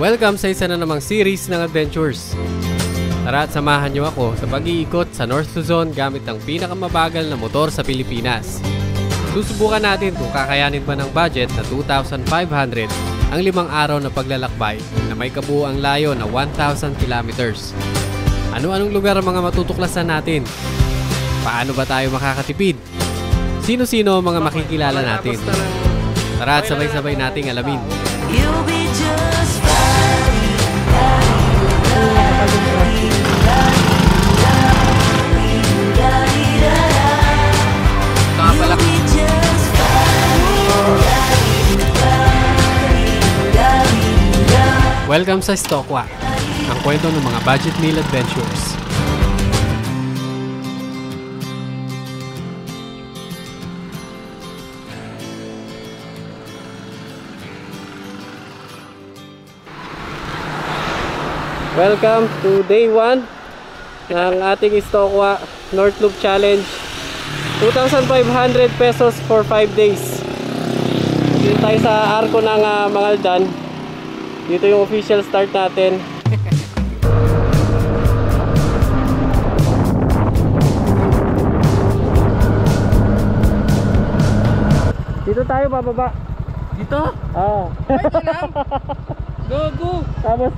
Welcome sa isa na namang series ng adventures. Tara at samahan niyo ako sa pag-iikot sa North Luzon gamit ang pinakamabagal na motor sa Pilipinas. Susubukan natin kung kakayanin ba ng budget na 2,500 ang 5 araw na paglalakbay na may kabuuang layo na 1,000 kilometers. Ano-anong lugar ang mga matutuklasan natin? Paano ba tayo makakatipid? Sino-sino ang mga makikilala natin? Tara at sabay-sabay nating alamin. You'll be just fine. Welcome sa Stokwa, ang kwento ng mga budget meal adventures. Welcome to day 1 ng ating Stokwa North Loop Challenge. 2,500 pesos for 5 days. Dito tayo sa arko ng Mangaldan. Dito yung official start natin. Dito tayo bababa. Dito? Oo. Pwede lang. Go! Tapos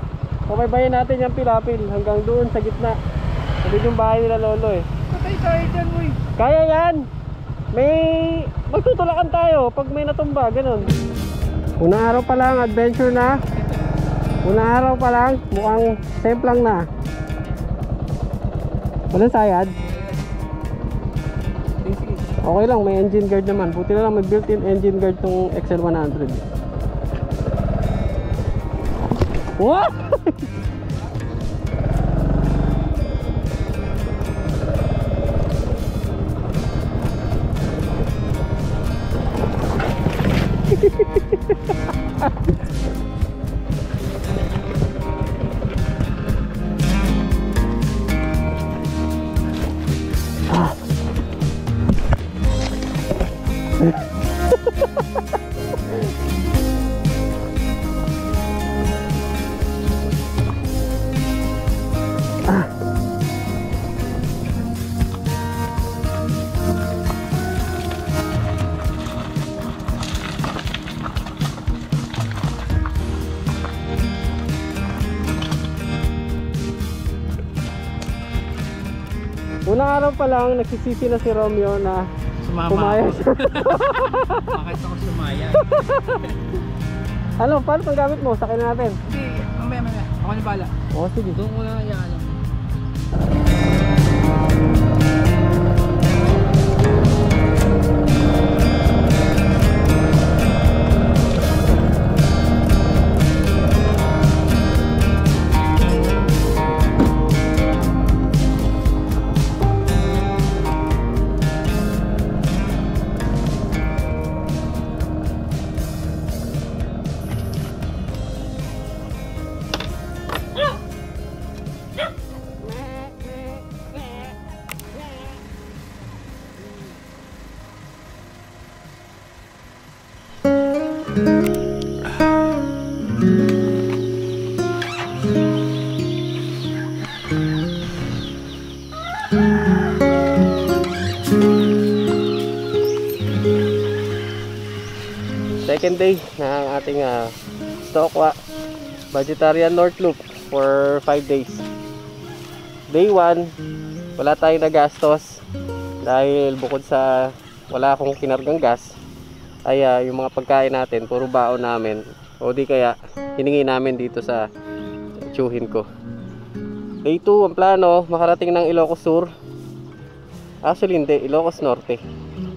pabaybayin natin yung pilapil hanggang doon sa gitna. Sabi yung bahay nila lolo eh. Patay tayo dyan, uy. Kaya yan! May magtutulakan tayo pag may natumba, ganun. Unang araw pa lang, adventure na. Unang araw pa lang, mukhang semplang na. Walang sayad. Okay lang, may engine guard naman. Buti na lang may built-in engine guard tong XL100. What? Unang araw pa lang, nagsisisi na si Romeo na pumayag siya. Bakit ako sumaya? Ano, paano pang gamit mo? Sakin natin. Sige, mamaya. Ako na bala. Oo, sige. Doon ko lang yan. Second day ng ating Stokwa Vegetarian North Loop for 5 days. Day 1, wala tayong nagastos dahil bukod sa wala akong kinargang gas ay yung mga pagkain natin puro baon namin o di kaya hiningi namin dito sa tsuhin ko. Day 2, ang plano makarating ng Ilocos Sur. Actually hindi, Ilocos Norte.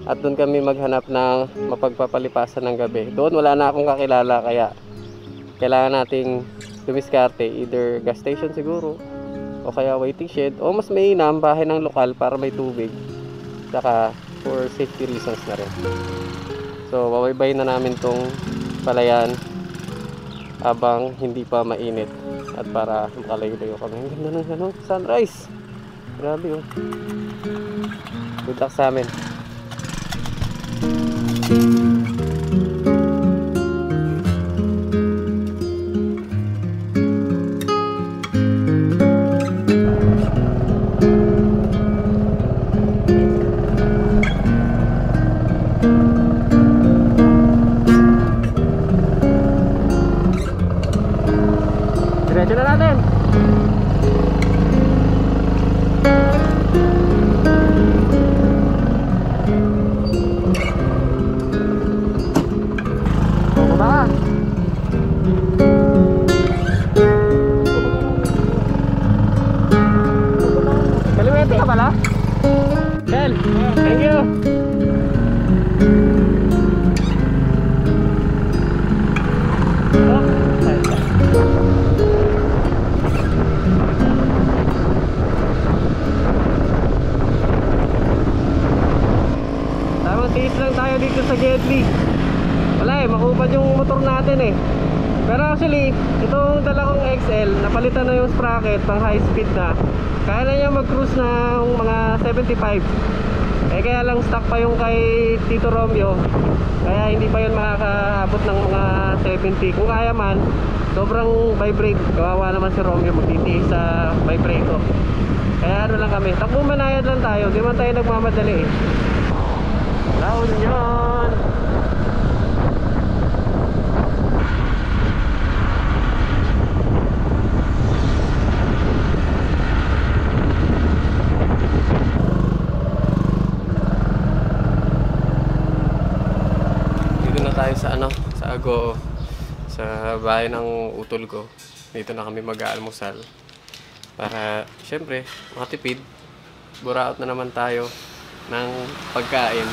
At doon kami maghanap ng mapagpapalipasan ng gabi. Doon wala na akong kakilala kaya kailangan nating dumiskarte, either gas station siguro o kaya waiting shed o mas mainam bahay ng lokal para may tubig. Saka for safety reasons na rin. So babaybayin na namin tong palayan habang hindi pa mainit at para makalayo-layo kami. Ang ganda ng sunrise. Grabe oh. Good luck sa amin. Pwede na natin. Baba ka. Kaliwete ka pala? Kel, thank you. Tamang tiis lang tayo dito sa Gedli. Wala eh, makupad yung motor natin eh. Pero actually, itong dala kong XL, napalitan na yung sprocket pang high speed na. Kaya na niya mag-cruise na mga 75. Eh kaya lang stuck pa yung kay Tito Romeo. Kaya hindi pa yun makakaabot ng mga 70. Kung kaya man, sobrang vibrate. Kawawa naman si Romeo magtitiis sa vibrato. Kaya ano lang kami, takbo manayad lang tayo. Di man tayo nagmamadali eh. La Union. Tayo sa sa Agoo, sa bahay ng utol ko. Dito na kami mag-aalmusal para syempre makatipid. Buraot na naman tayo ng pagkain.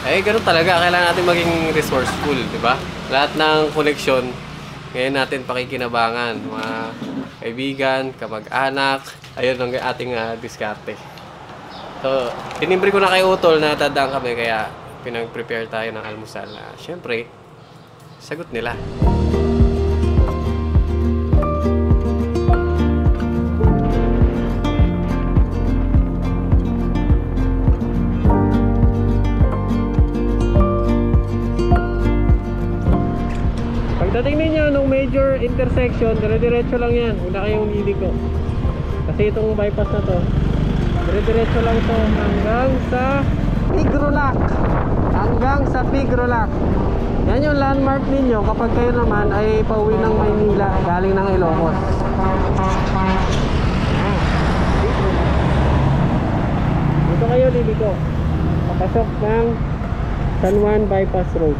Eh ganoon talaga, kailangan natin maging resourceful, di ba? Lahat ng koneksyon ngayon natin pakikinabangan, mga kaibigan, kamag-anak. Ayun ang ating diskarte. So tinimbre ko na kay utol na dadaan kami, kaya pinag-prepare tayo ng almusal. Siyempre, sagot nila. Pagdating ninyo nung major intersection, dire-diretso lang yan. Una kayong liliko. Kasi itong bypass na to, dire-diretso lang to hanggang sa Pigrolac. Hanggang sa Pigrolac. Yan yung landmark ninyo kapag kayo naman ay pauwi ng Maynila galing ng Ilocos. Dito kayo liliko. Papasok ng San Juan Bypass Road.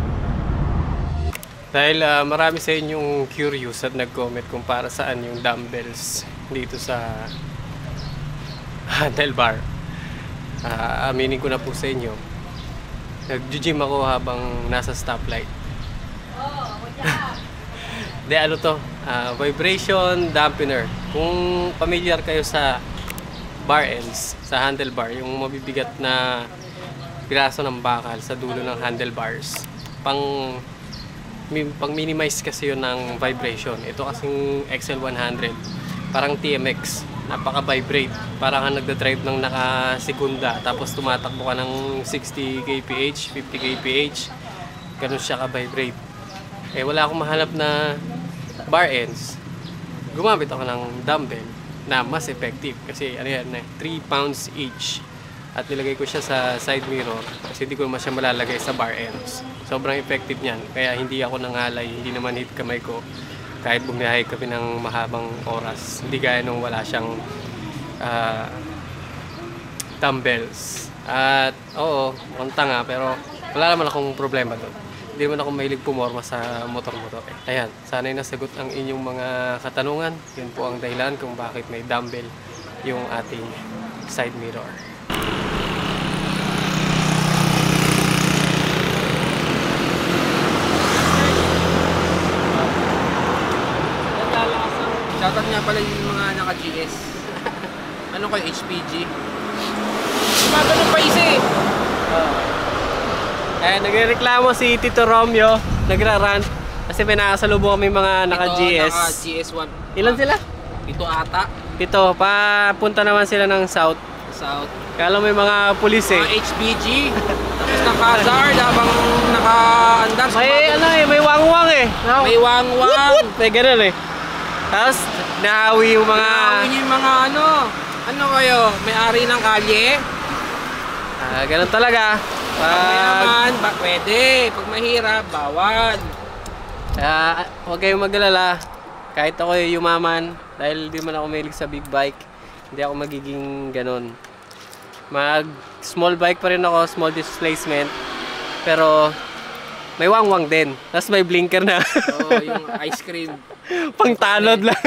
Dahil marami sa inyong curious at nag-comment kung para saan yung dumbbells dito sa handlebar. Aminin ko na po sa inyo, nag-gym ako habang nasa stoplight. De ano to, vibration dampener. Kung familiar kayo sa bar ends, sa handlebar, yung mabibigat na piraso ng bakal sa dulo ng handlebars, pang minimize kasi yun ng vibration. Ito kasing XL100, parang TMX, napaka-vibrate. Parang ka nagda-drive ng nakasekunda, tapos tumatakbo ka ng 60 kph, 50 kph. Ganun siya ka-vibrate. Eh wala akong mahanap na bar ends. Gumamit ako ng dumbbell na mas effective. Kasi ano yan, 3 pounds each. At nilagay ko siya sa side mirror kasi hindi ko naman siya malalagay sa bar ends. Sobrang effective niyan. Kaya hindi ako nangalay, hindi naman hit kamay ko. Kahit bumiyahe kami ng mahabang oras, hindi gaya nung wala siyang dumbbells. At oo, mukhang tanga, pero wala naman akong problema doon. Hindi naman ako mahilig pumorma sa motor-motor. Ayan, sana'y nasagot ang inyong mga katanungan. Yun po ang dahilan kung bakit may dumbbell yung ating side mirror. Shoutout nga pala yung mga naka-GS. Ano kayo, HPG? Gumagano pa isa eh. Nagrereklamo si Tito Romeo, nagra-rant kasi pinakasalubong kami mga naka-GS. Naka-GS1. Ilan sila? Ito ata. Pito, papunta naman sila ng south. Kala may mga pulis eh. Mga HPG. Tapos naka-hazard habang naka-andar. May wangwang eh. May wangwang. May ganun eh. Tapos nahawi yung mga... Nahawi yung mga ano kayo, may-ari ng kalye? Ganun talaga. Pag mayaman, pwede. Pag mahirap, bawal. Huwag kayong mag-alala. kahit ako yumaman, dahil di man ako mahilig sa big bike, hindi ako magiging ganon. Mag small bike pa rin ako, small displacement, pero may wangwang din. Tapos may blinker na. Oo, yung ice cream. Pangtanod lang.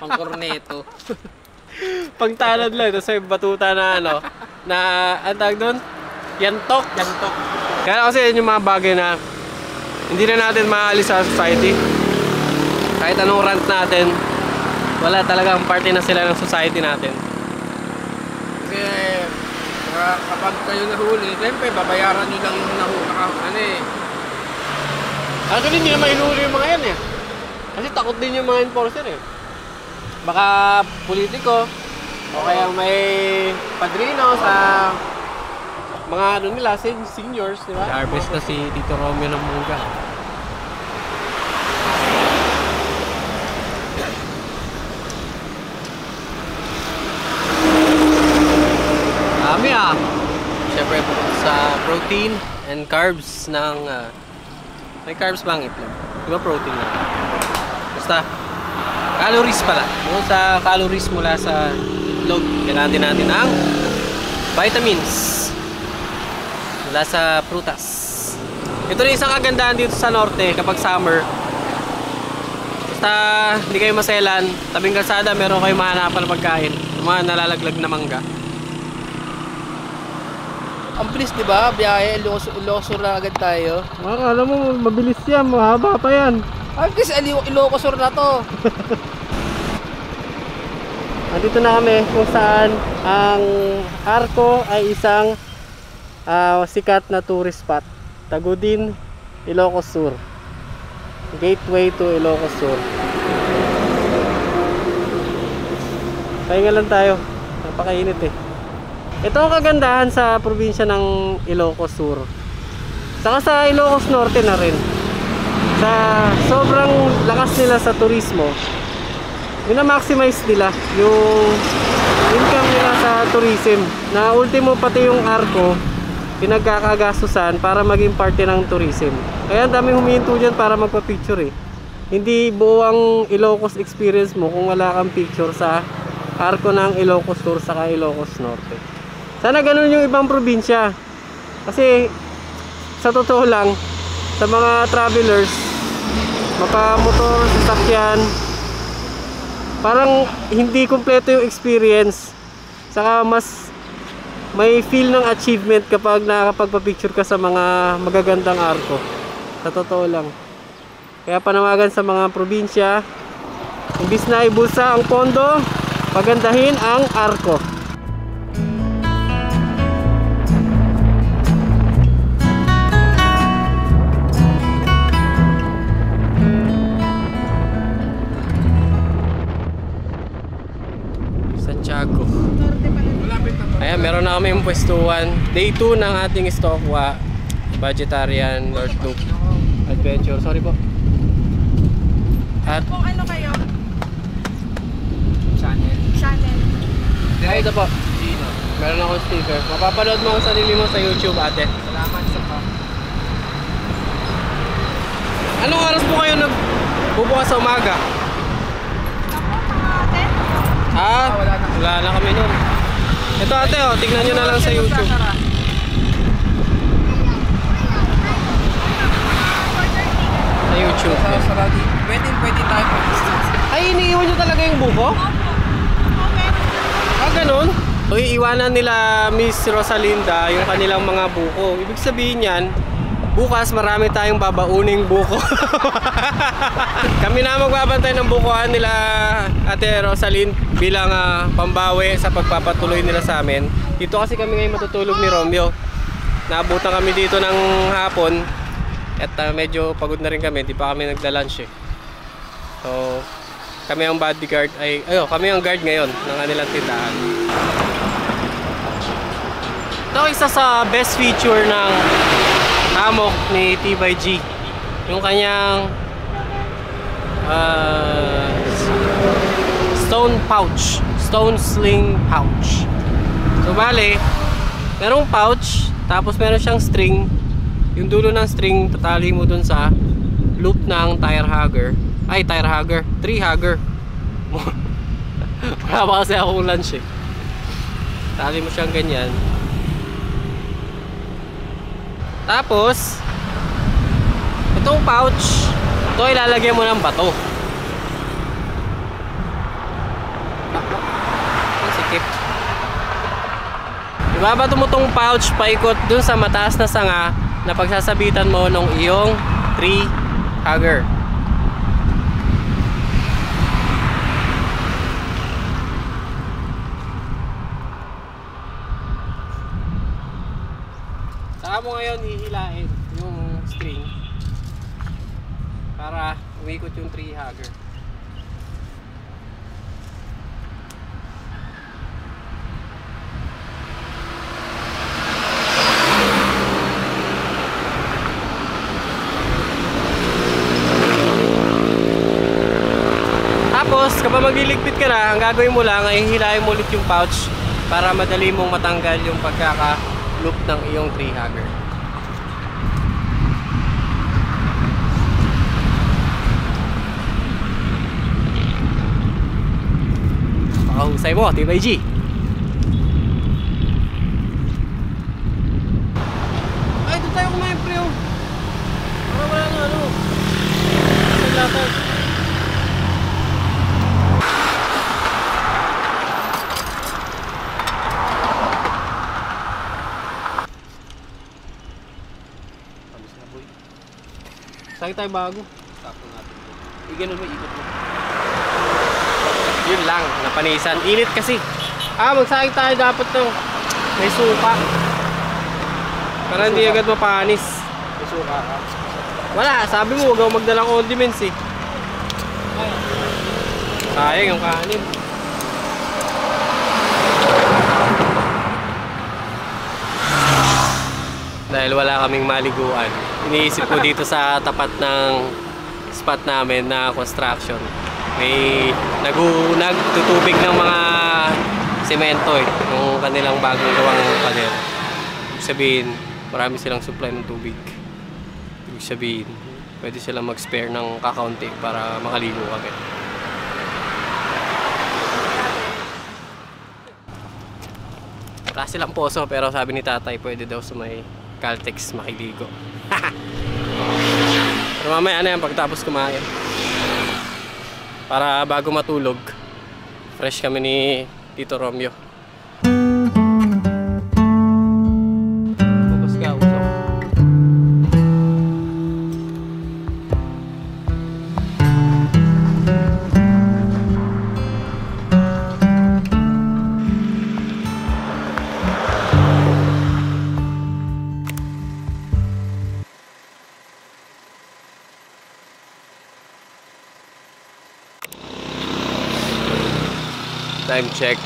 Pang corneto. Pangtanod lang. Tapos may batuta na ano, na, ang tawag doon? Yantok. Yantok. Kaya kasi yun yung mga bagay na hindi na natin maalis sa society. Kahit anong rant natin, wala talagang party na sila ng society natin. Kasi kapag kayo nahuli, siyempre babayaran nyo lang yung ano eh. Actually, hindi naman inuuli yung mga yan eh. Kasi takot din yung mga enforcer eh. Baka politiko, o kaya may padrino sa mga ano nila, seniors, di ba? Harvest na si Tito Romeo ng mungga. Dami ah. Siyempre sa protein and carbs ng may carbs bang itlog? Di ba protein na? Basta calories pala. Mula sa calories mula sa itlog, kailangan din natin ang vitamins mula sa prutas. Ito rin isang kagandahan dito sa norte kapag summer. Basta hindi kayo maselan, tabing kalsada meron kayo mahanapan ng pagkain. Yung mga nalalaglag na mangga. Ang bilis, di ba? Biyahe, Ilocos na agad tayo. Akala mo mabilis yan, mahaba pa yan. Ang bilis, Ilocos na to. Nandito na kami kung saan ang Arco ay isang sikat na tourist spot. Tagudin, Ilocos Sur. Gateway to Ilocos Sur. Pahinga lang tayo. Napakainit eh. Ito ang kagandahan sa probinsya ng Ilocos Sur. Saka sa Ilocos Norte na rin. Sa sobrang lakas nila sa turismo, mina-maximize nila yung income nila sa tourism. Na ultimo pati yung Arco, pinagkakagastusan para maging parte ng tourism. Kaya ang daming humihinto dyan para magpa-picture eh. Hindi buo ang Ilocos experience mo kung wala kang picture sa Arco ng Ilocos Sur saka Ilocos Norte. Sana ganun yung ibang probinsya. Kasi sa totoo lang, sa mga travelers, makamotor, sasakyan, parang hindi kumpleto yung experience. Saka mas may feel ng achievement kapag nakakapagpa-picture ka sa mga magagandang Arco. Sa totoo lang. Kaya panawagan sa mga probinsya, imbis na ibulsa ang pondo, pagandahin ang Arco. Santiago. Ayan, meron na kami yung pwestuhan. Day 2 ng ating Stokwa Vegetarian North Loop Adventure. Sorry po. At Kung ano kayo? Channel. Channel. ay, ito po. Gino. Meron akong sticker. Mapapanood mo ang sarili mo sa YouTube, ate. Salamat sa pa. Anong oras po kayo nagbubukas sa umaga? Ako, mga 10. Ah, wala na kami nun. Ito ate, oh, tignan nyo na lang sa YouTube. Sa YouTube. Pwede tayo mag-distance. Ay, iniiwan nyo talaga yung buko? Ah, ganun? So, iiwanan nila Miss Rosalinda yung kanilang mga buko. Ibig sabihin yan, bukas marami tayong babauning buko. Kami na magbabantay ng bukuhan nila Ate Rosalind bilang pambawi sa pagpapatuloy nila sa amin. Dito kasi kami ngayon matutulog ni Romeo. Naabutan kami dito ng hapon at medyo pagod na rin kami, di pa kami nagla-lunch eh. So kami ang bodyguard kami ang guard ngayon ng kanilang tindahan. Ito isa sa best feature ng hammock ni T/G, yung kanyang stone pouch, stone sling pouch. So bale, merong pouch, tapos meron siyang string. Yung dulo ng string tatali mo dun sa loop ng tire hugger. Ay, tire hugger. Tree hugger. Wala pa kasi akong lunch eh. Tali mo siyang ganyan. Tapos, itong pouch, ito ilalagay mo ng bato. Ang sikip. Ibabato mo itong pouch paikot dun sa mataas na sanga na pagsasabitan mo nung iyong tree hugger. Saka mo ngayon hihilain yung string para umikot yung tree hugger. Tapos kapag magliligpit ka na, ang gagawin mo lang ay hihilain mo ulit yung pouch para madali mong matanggal yung pagkaka-loop ng iyong tree hugger. Pakahusay mo, Tibay G. Ay, doon tayo kumain pre. Wala na ano. Latag. Saan tayo bago? Tapos natin. Ganun mo, ikot mo. Yun lang, napanisan. Init kasi. Magsayang tayo dapat ng may suka. Para hindi agad mapanis. May suka ka. Wala, sabi mo huwag ako magdalang condiments eh. Sayang yung kanin. Dahil wala kaming maliguan, iniisip ko dito sa tapat ng spot namin na construction, may nagtutubig ng mga semento eh, yung kanilang bagong gawang pader. Ibig sabihin, marami silang supply ng tubig. Ibig sabihin, pwede silang mag-spare ng kakaunti para makaligo kami. Wala silang poso pero sabi ni tatay pwede daw sa may Caltex makiligo. Pero mamaya na yan pagtapos kumain. Para bago matulog, fresh kami ni Tito Romeo. Focus ka, usok. Time check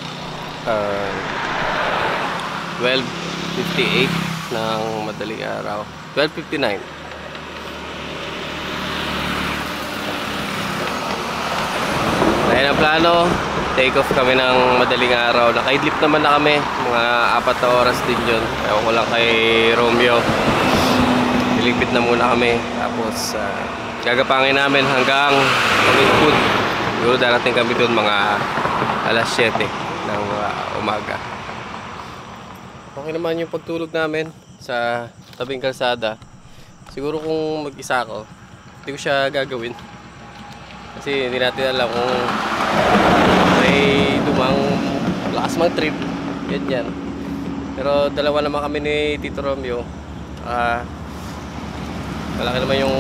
12:58 ng madaling araw. 12:59. Dahil ang plano, take off kami ng madaling araw. Nakaidlip naman na kami, mga 4 na oras din yun. Ewan ko lang kay Romeo, niligpit na muna kami. Tapos gagapangin namin hanggang Pamilpud. Siguro darating kami doon mga alas 7 ng umaga. Okay naman yung pagtulog namin sa tabing kalsada. Siguro kung mag-isa ako, hindi ko siya gagawin. Kasi hindi natin alam kung may dumang lakas mag-trip. Ganyan. Pero dalawa naman kami ni Tito Romeo. Malaki naman yung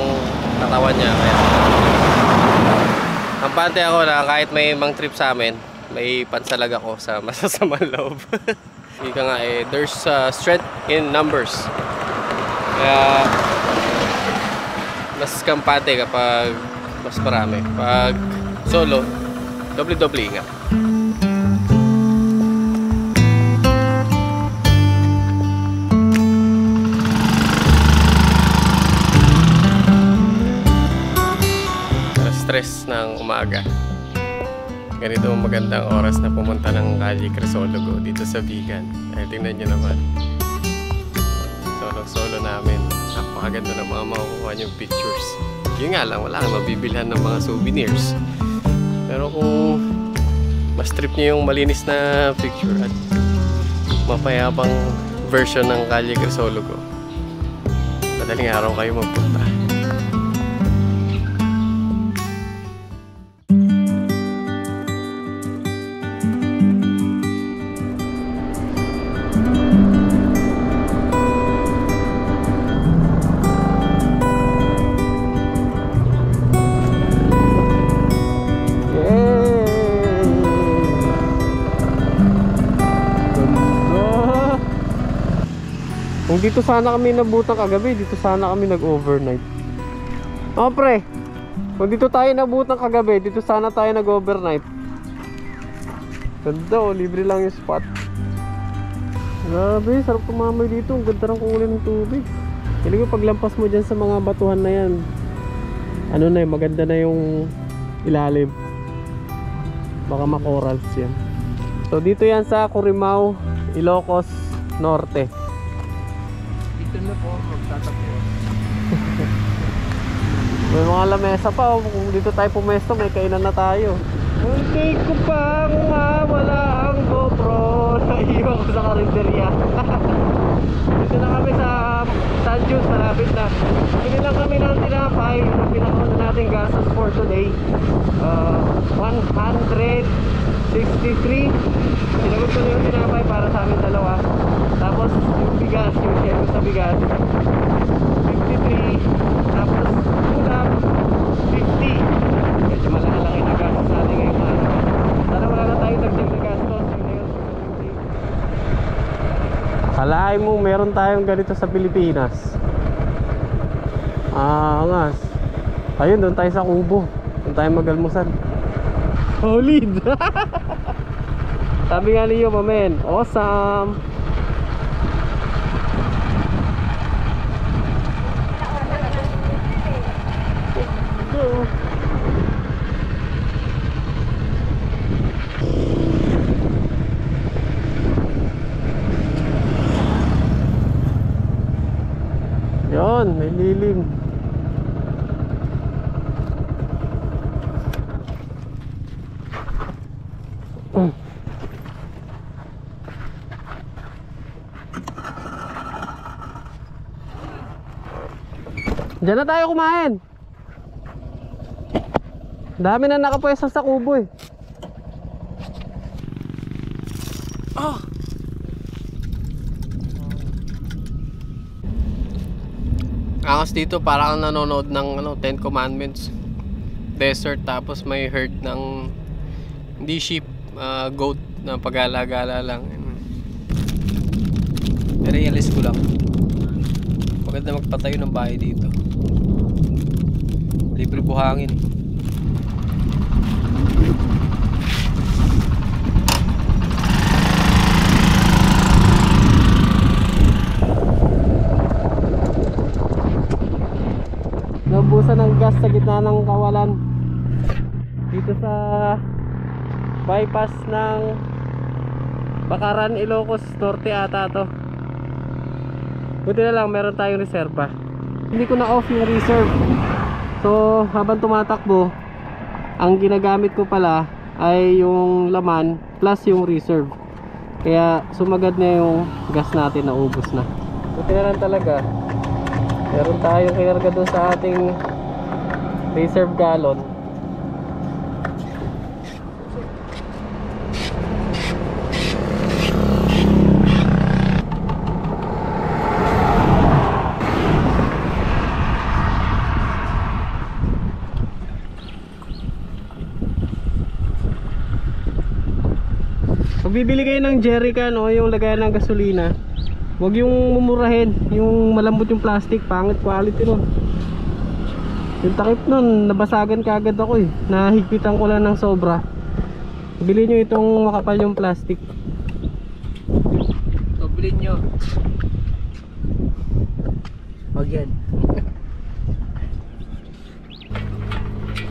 katawan niya. Kaya kampante ako na kahit may mang trip sa amin, may pansalag ako sa masasamang loob. Ika nga eh, there's strength in numbers. Kaya mas kampante kapag mas marami. Pag solo, doble-doble ingat. Stress ng umaga. Ganito magandang oras na pumunta ng Calle Crisologo dito sa Vigan. Ay, tingnan nyo naman. Solo namin. Napakaganda ng mga makukuha niyong pictures. Yun nga lang, wala kang mabibilhan ng mga souvenirs. Pero kung mas trip nyo yung malinis na picture at mapayapang version ng Calle Crisologo, madaling araw kayo magpunta. Kung dito sana kami nabutang kagabi, dito sana kami nag-overnight. Oh pre, kung dito tayo nabutang kagabi, dito sana tayo nag-overnight. Ganda oh, libre lang yung spot. Grabe, sarap tumamay dito. Ang ganda ng kulay ng tubig. Hindi ko paglampas mo dyan sa mga batuhan na yan, ano na maganda na yung ilalim. Baka makorals yan. So dito yan sa Corimao, Ilocos Norte. Dito na po, magtatapos. May mga lamesa pa oh. Kung dito tayo pumesto, may kainan na tayo. Muntik ko pang mawala ang GoPro. Naiwan ko sa karinderya. Dito na kami sa San Jose, malapit na. Pili lang kami ng tinapay. Ang pinakauna natin gastos for today, 163. Sinagot ko na yung tinapay para sa amin dalawa. Tapos yung bigas, yung share ko sa bigas, 53. Tapos ulam, 50. Medyo malaki na gastos natin ngayong araw. Sana wala na tayong dagdag na gastos. Kalahin mo meron tayong ganito sa Pilipinas. Angas. Ayun, doon tayo sa Kubo. Doon tayo mag-almusal. Solid. Sabi nga niyo, mamen, awesome. Yon, may lilim. Diyan na tayo kumain. Dami na nakapwesto sa Kubo eh. Oh. Angas dito, parang nanonood ng Ten Commandments. Desert, tapos may herd ng hindi sheep, goat na pag-alagala lang. I-realize ko lang, maganda magpatayo ng bahay dito. Libre buhangin. Naubusan ng gas sa gitna ng kawalan dito sa bypass ng Bakaran, Ilocos Norte ata to. Buti na lang meron tayong reserva. Hindi ko na off yung reserve. So habang tumatakbo, ang ginagamit ko pala ay yung laman plus yung reserve. Kaya sumagad na yung gas natin, naubos na. Buti na lang talaga meron tayong kinarga doon sa ating reserve gallon. Pag bibili kayo ng jerrycan o yung lagayan ng gasolina, huwag yung mumurahin, yung malambot yung plastic, pangit quality nun. Yung takip nun, nabasagan kaagad ako eh. Nahigpitan ko lang ng sobra. Bili nyo itong makapal yung plastic. So, bilhin nyo. Wag yan.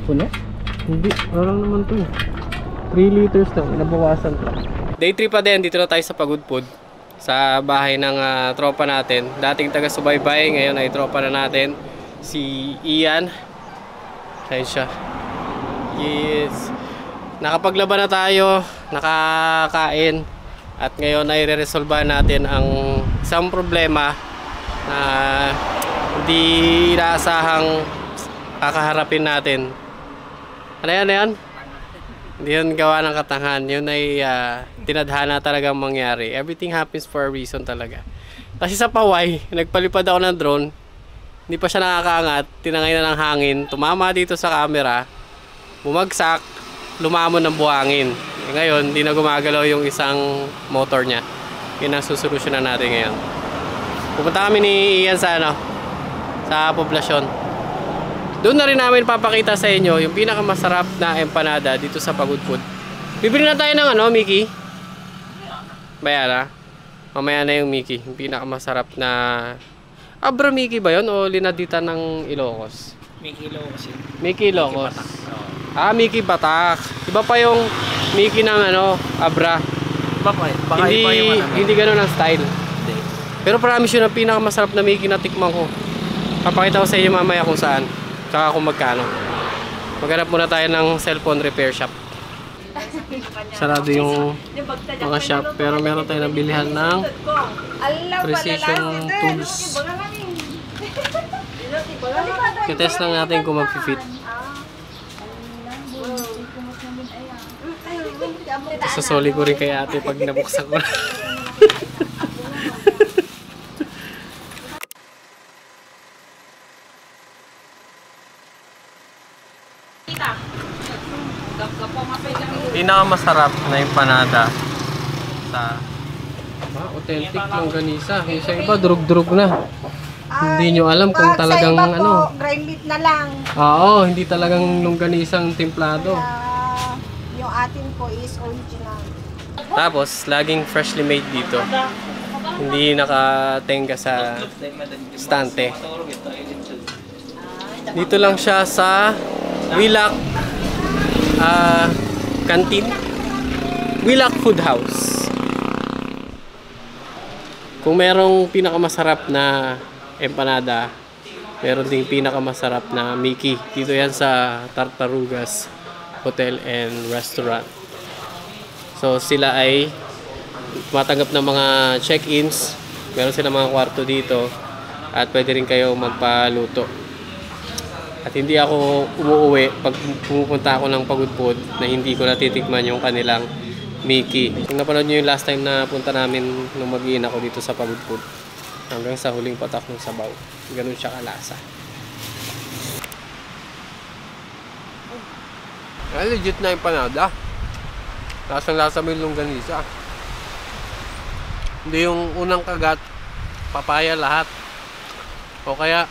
Puno? Hindi, parang naman to eh. 3 liters lang, nabawasan to. Day 3 pa din, dito na tayo sa Pagudpud, sa bahay ng tropa natin. Dating taga Subaybay, ngayon ay tropa na natin, si Ian. Ayun siya. Yes. Nakapaglaban na tayo, nakakain. At ngayon ay re-resolve natin ang isang problema na hindi inaasahang kakaharapin natin. Ano yan? Hindi yun gawa ng katangahan. Yun ay tinadhana talagang mangyari. Everything happens for a reason talaga. Kasi sa Paway, nagpalipad ako ng drone. Hindi pa siya nakakaangat. Tinangay na ng hangin. Tumama dito sa camera. Bumagsak. Lumamon ng buhangin. Ngayon, hindi na gumagalaw yung isang motor niya. Yun ang susolusyonan natin ngayon. Pupunta kami ni Ian sa sa poblasyon. Doon na rin namin papakita sa inyo yung pinakamasarap na empanada dito sa Pagudpud. Bibili na tayo ng Mickey. Bayara. Mamaya na yung Mickey. Yung pinakamasarap na Abra Mickey ba yun? O linadita ng Ilocos? Mickey Ilocos yun. Mickey Ilocos. Mickey Batak. Iba pa yung Mickey ng Abra. Baka iba yung Hindi ganun ang style. Pero promise yun ang pinakamasarap na Mickey na tikman ko. Papakita ko sa inyo mamaya kung saan. Tsaka kung magkano. Maghanap muna tayo ng cellphone repair shop. Sarado yung mga shop. Pero meron tayo nabilihan ng precision tools. Kitest lang natin kung mag-fit. Sasoli ko rin kay ate pag nabuksan ko. Pinakamasarap na empanada sa authentic longganisa. Yung sa iba durug-durug na. Hindi nyo alam kung talagang sa iba po, grind meat na lang. Oo, hindi talagang longganisang templado. Yung atin po is original. Tapos, laging freshly made dito. Hindi nakatenga sa stante. Dito lang siya sa Wilak Canteen. Wilak Food House. Kung merong pinakamasarap na empanada, meron ding pinakamasarap na Mickey. Dito yan sa Tartarugas Hotel and Restaurant. So sila ay matanggap ng mga check-ins. Meron silang mga kwarto dito. At pwede rin kayo magpaluto. At hindi ako umuuwi pag pumupunta ako ng Pagudpud na hindi ko natitikman yung kanilang Mickey. Kung napanood nyo yung last time na punta namin nung mag-iin ako dito sa Pagudpud, hanggang sa huling patak ng sabaw. Ganun siya kalasa. Ay, legit na empanada. Lasang-lasa mo yung longganisa. Hindi yung unang kagat, papaya lahat. O kaya,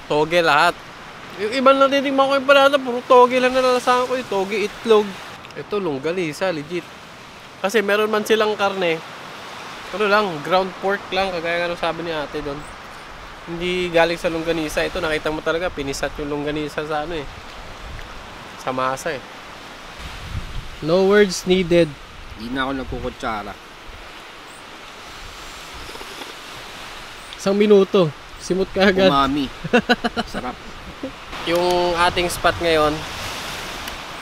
toge lahat. Yung ibang natitigman ko yung empanada, puro toge lang nalalasahan ko. Toge, itlog. Ito, longganisa, legit. Kasi meron man silang karne. Ano lang, ground pork lang, kagaya nga sabi ni ate doon. Hindi galing sa longganisa. Ito, nakita mo talaga, pinisat yung longganisa sa sa masa eh. No words needed. Hindi na ako nagkukutsara. 1 minuto. Simot ka agad. Umami. Sarap. Yung ating spot ngayon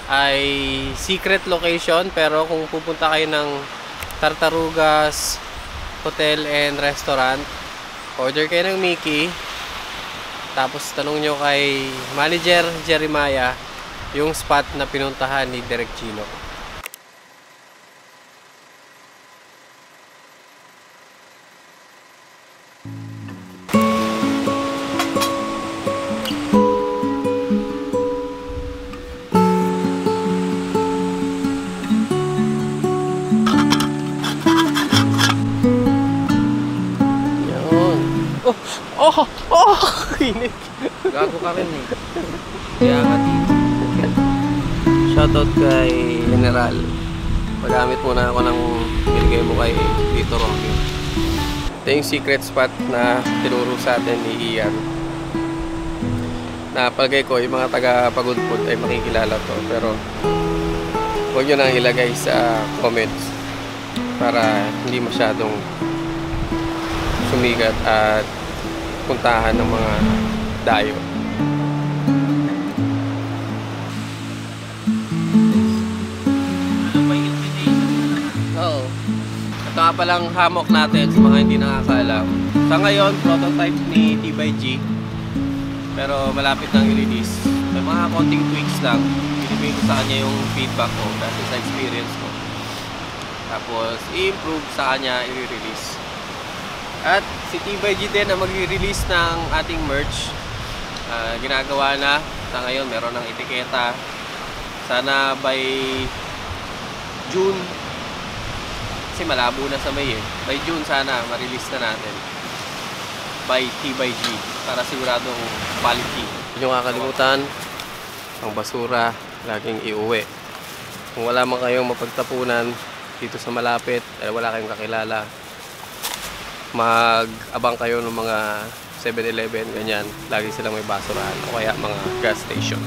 ay secret location, pero kung pupunta kayo ng Tartarugas Hotel and Restaurant, order kayo ng Mickey, tapos tanong nyo kay Manager Jeremiah yung spot na pinuntahan ni Direk Chino. Init. Gago ka rin eh. Kaya nga dito. Shoutout kay General. Magamit muna ako ng binigay mo kay Dito Rocky. Ito yung secret spot na tinuro sa atin ni Ian. Napalagay ko yung mga taga Pagudpud ay makikilala to, pero huwag nyo nang ilagay sa comments para hindi masyadong sumigat at puntahan ng mga dayo. Ano ba yung invitation? Oo. Ito nga palang hammock natin sa mga hindi nakakaalam. Sa ngayon, prototype ni T/G. Pero malapit nang i-release. May mga konting tweaks lang. Binibigay ko sa kanya yung feedback ko kasi sa experience ko. Tapos, i-improve sa kanya, i-release. At si T/G din na mag-release ng ating merch. Ginagawa na. Sa ngayon, meron ng etiketa. Sana by June, kasi malabo na sa May eh. By June sana, ma-release na natin. By T/G para siguradong quality. Huwag nyo kakalimutan, ang basura, laging iuwi. Kung wala man kayong mapagtapunan dito sa malapit, wala kayong kakilala, mag-abang kayo ng mga 7-Eleven, ganyan. Lagi silang may basurahan o kaya mga gas station.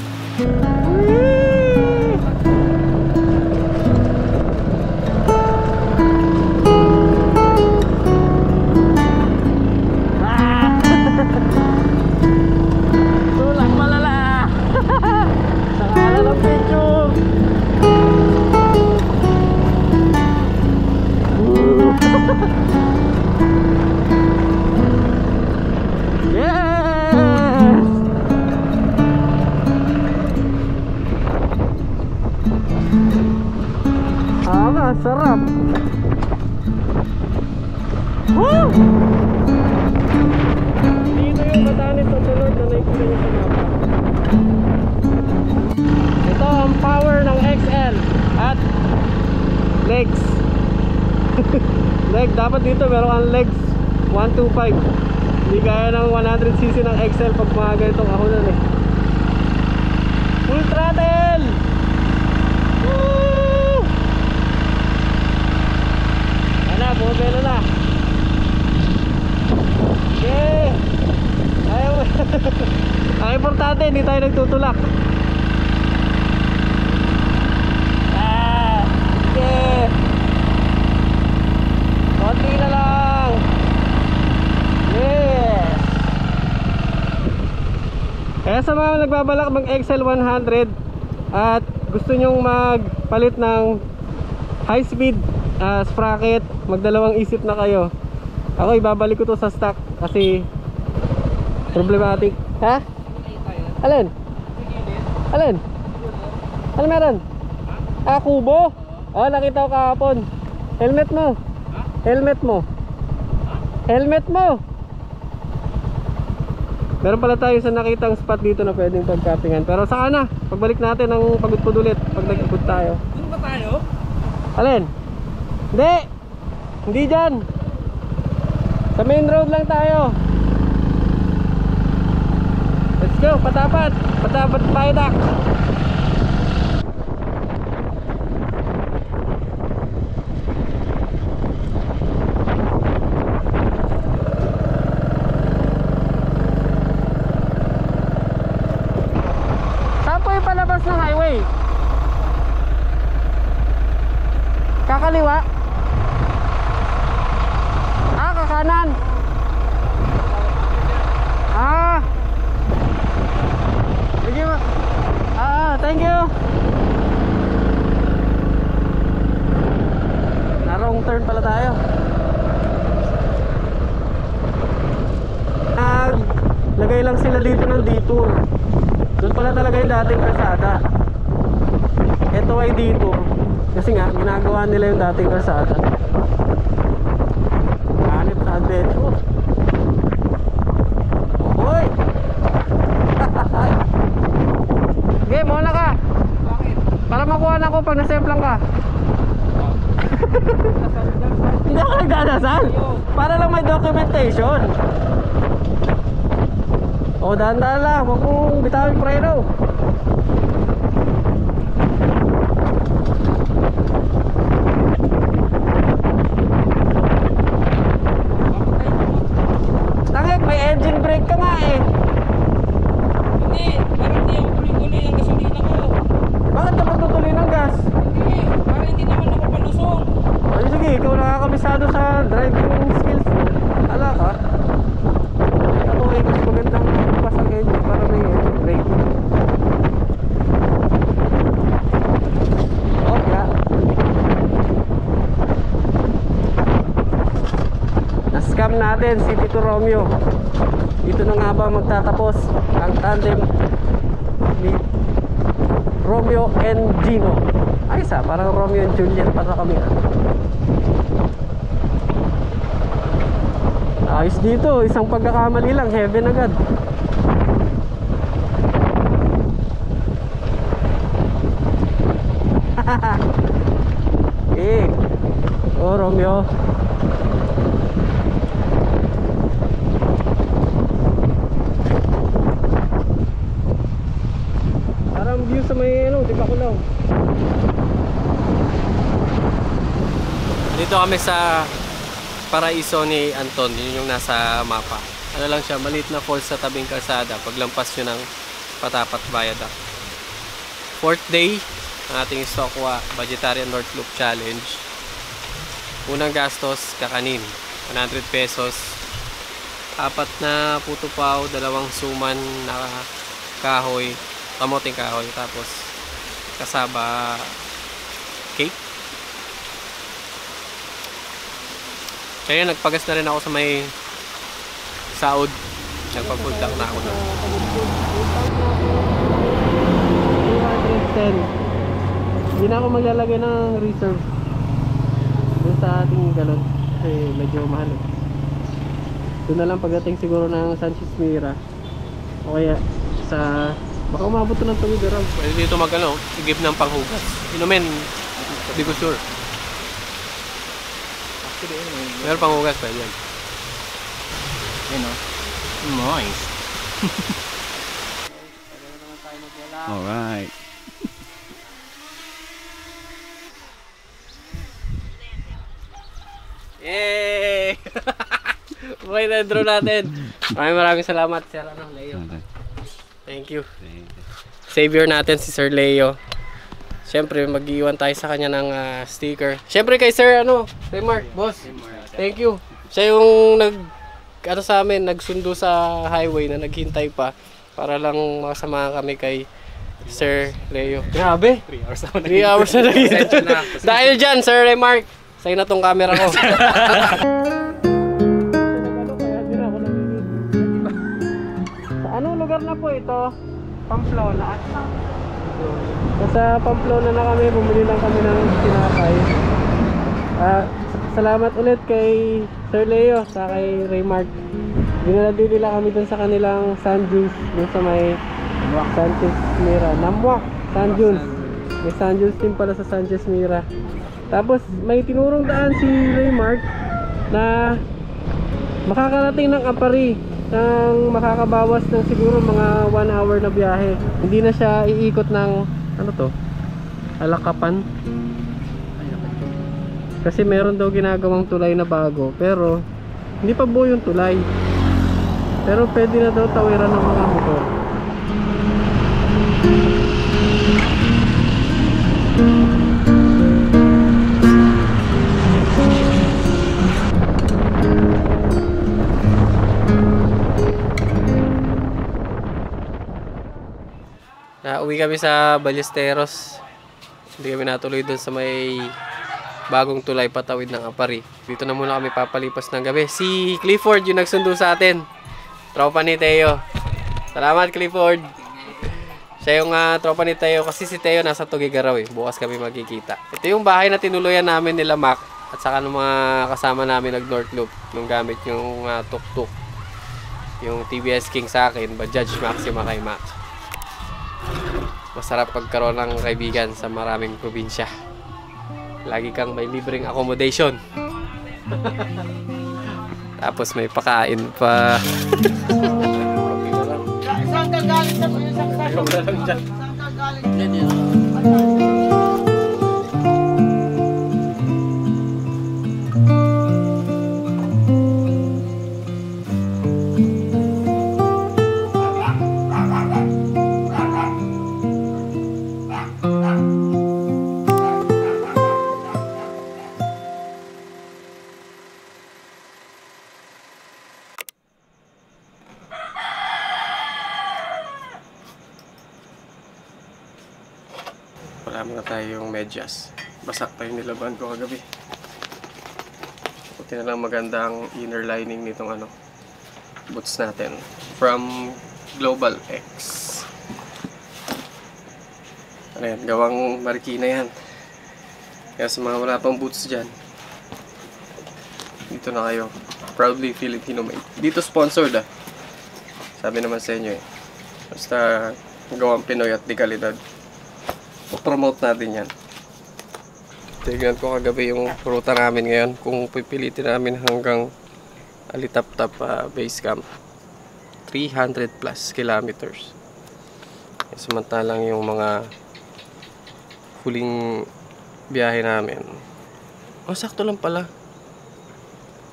Tulak malala! Nakala ng picture! Yes! Sarap! Woo! Dito yung Batanes sa Tulog na nakikita nyo sa mapa. Ito ang power ng XL at legs. Leg, dapat dito meron kang legs 125. Hindi kaya ng 100cc ng XL pag mga ganitong ahonan eh. Full throttle! Woo! Ano, bumabelo na. Okay. Ayaw. Ang importante, hindi tayo nagtutulak. Okay. Konti na lang. Yes. Kaya sa mga nagbabalak mag XL100 at gusto nyong magpalit ng high speed sprocket, magdalawang isip na kayo. Ako ibabalik ko to sa stock kasi problematic. Ha? Alin? Alin? Ano meron? Kubo? Nakita ko kahapon. Helmet mo. Helmet mo. Helmet mo. Meron pala tayo sa nakitang spot dito na pwedeng pagkapingan. Pero saka na, pagbalik natin ng pagudpud ulit pag nag-ikot tayo. Doon ba tayo? Alin? Hindi. Hindi dyan. Sa main road lang tayo. Let's go, patapat. Patapat viaduct. Saan po yung palabas ng highway? Kakaliwa? Kakanan? Sige ba? Thank you. Na wrong turn pala tayo. Lagay lang sila dito ng detour. Doon pala talaga yung dating kalsada. Ito ay detour. Kasi nga, ginagawa nila yung dating kalsada. Hanip sa adventure. Hoy! Okay, muna ka. Bakit? Para makuha na ko pag nasemplang ka. Hindi ako nagdadasal. Para lang may documentation. O, dahan-dahan lang. Huwag mong bitawin preno. Tangik, may engine brake ka nga eh. Hindi, parang hindi ako tuloy-tuloy ang gasolina ko. Bakit ka magtutuloy ng gas? Hindi, parang hindi naman ako palusong. Ay, sige, ikaw nakakabisado sa driving skills. Ala ka. Ay, ako eh, mas magandang bukas ang engine para may engine brake. program natin, si Tito Romeo. Dito na nga ba magtatapos ang tandem ni Romeo and Gino. Ayos parang Romeo and Juliet para kami. Ayos dito, isang pagkakamali lang, heaven agad. Oh Romeo. Parang view sa may di ba Kulaw? Dito kami sa Paraiso ni Anton, yun yung nasa mapa. Ano lang siya, maliit na falls sa tabing kalsada paglampas nyo ng Patapat Viaduct. 4th day ang ating Stokwa Vegetarian North Loop Challenge. Unang gastos, kakanin 100 pesos, 4 na puto pao, 2 suman na kahoy, kamoting kahoy, tapos kasaba cake. Kaya nagpagas na rin ako sa may saod. Nagpapuldak na ako doon. 210. Hindi na ako maglalagay ng reserve doon sa ating galon kasi medyo mahal. Doon na lang pagdating siguro ng Sanchez Mira o kaya sa baka umabot to ng Tuwid-Araw. Pwede dito igip ng panghugas. Inumin, hindi ko sure. Meron panghugas pa yan. Nice. Alright. Yay! Okay na draw natin. Maraming salamat Sir Leo. Thank you. Savior natin si Sir Leo. Siyempre mag-iwan tayo sa kanya ng sticker. Siyempre kay Sir Remark, boss. Thank you. Siya yung sa amin, nagsundo sa highway na naghintay pa para lang makasama kami kay Sir Leo. Grabe! 3 hours na naghintay. Dahil dyan, Sir Remark, sa'yo na tong camera ko. Sa anong lugar na po ito? Pamplona. Nasa Pamplona na kami, bumili lang kami ng tinapay. Salamat ulit kay Sir Leo sa kay Raymark. Dinala nila kami dun sa kanilang Sun Juice dun sa may Sanchez Mira. Namwak Sun Juice. May Sun Juice din pala sa Sanchez Mira. Tapos may tinurong daan si Raymark na makakarating ng Apari nang makakabawas ng siguro mga 1 hour na biyahe. Hindi na siya iikot ng Alakapan. Kasi meron daw ginagawang tulay na bago, pero hindi pa buo yung tulay. Pero pwede na daw tawiran ng mga motor. Uwi kami sa Ballesteros. Hindi kami natuloy doon sa may bagong tulay patawid ng Apari. Dito na muna kami papalipas ng gabi. Si Clifford yung nagsundo sa atin. Tropa ni Teo. Salamat Clifford. Siya yung tropa ni Teo kasi si Teo nasa Tuguegarao Bukas kami magkikita. Ito yung bahay na tinuluyan namin nila Mac at saka ng mga kasama namin nag North Loop nung gamit yung tuk-tuk. Yung TVS King sa akin, Bajaj Maxima kay Mac. Masarap pagkaroon ng kaibigan sa maraming probinsya. Lagi kang may libreng accommodation. Tapos may pakain pa. Saan ka galing sa saksak? Saan ka galing? Wala muna tayong medyas. Basa pa yung nilaban ko kagabi. Buti na lang magandang inner lining nitong boots natin from Global X. Ayan, gawang Marikina yan. Kaya sa mga wala pang boots dyan, dito na kayo. Proudly Filipino made. Dito sponsored Sabi naman sa inyo Basta gawang Pinoy at di kalidad. Promote natin yan. Tignan ko kagabi yung ruta namin ngayon. Kung pipilitin namin hanggang Alitap-Tap base camp, 300 plus kilometers. Samantalang yung mga huling biyahe namin, sakto lang pala.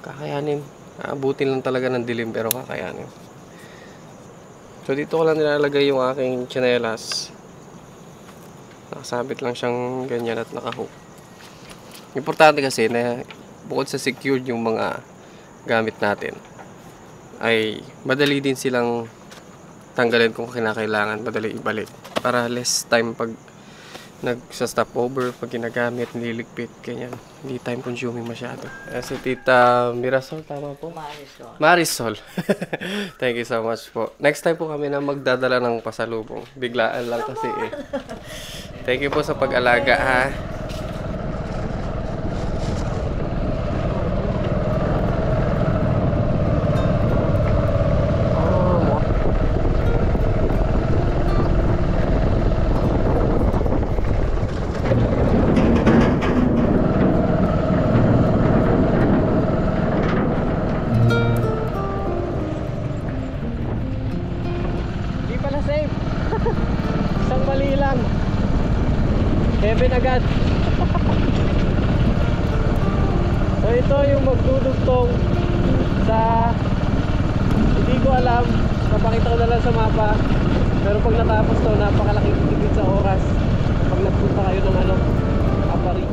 Kakayanin. Aabutin lang talaga ng dilim pero kakayanin. So dito ko lang nilalagay yung aking tsinelas. Nakasabit lang siyang ganyan at nakahook. Importante kasi na bukod sa secured yung mga gamit natin, ay madali din silang tanggalin kung kinakailangan, madali ibalik. Para less time pag nagsa-stopover, pag ginagamit, nililigpit, ganyan. Hindi time consuming masyado. Si Tita Mirasol, tama po? Marisol. Marisol. Thank you so much po. Next time po kami na magdadala ng pasalubong. Biglaan lang kasi Thank you po sa pag-alaga ha. Isang mali lang. Heaven agad. So ito yung magdudugtong sa, hindi ko alam, napakita ko na lang sa mapa. Pero pag natapos to, napakalaking tipid sa oras pag nagpunta kayo ng Apari.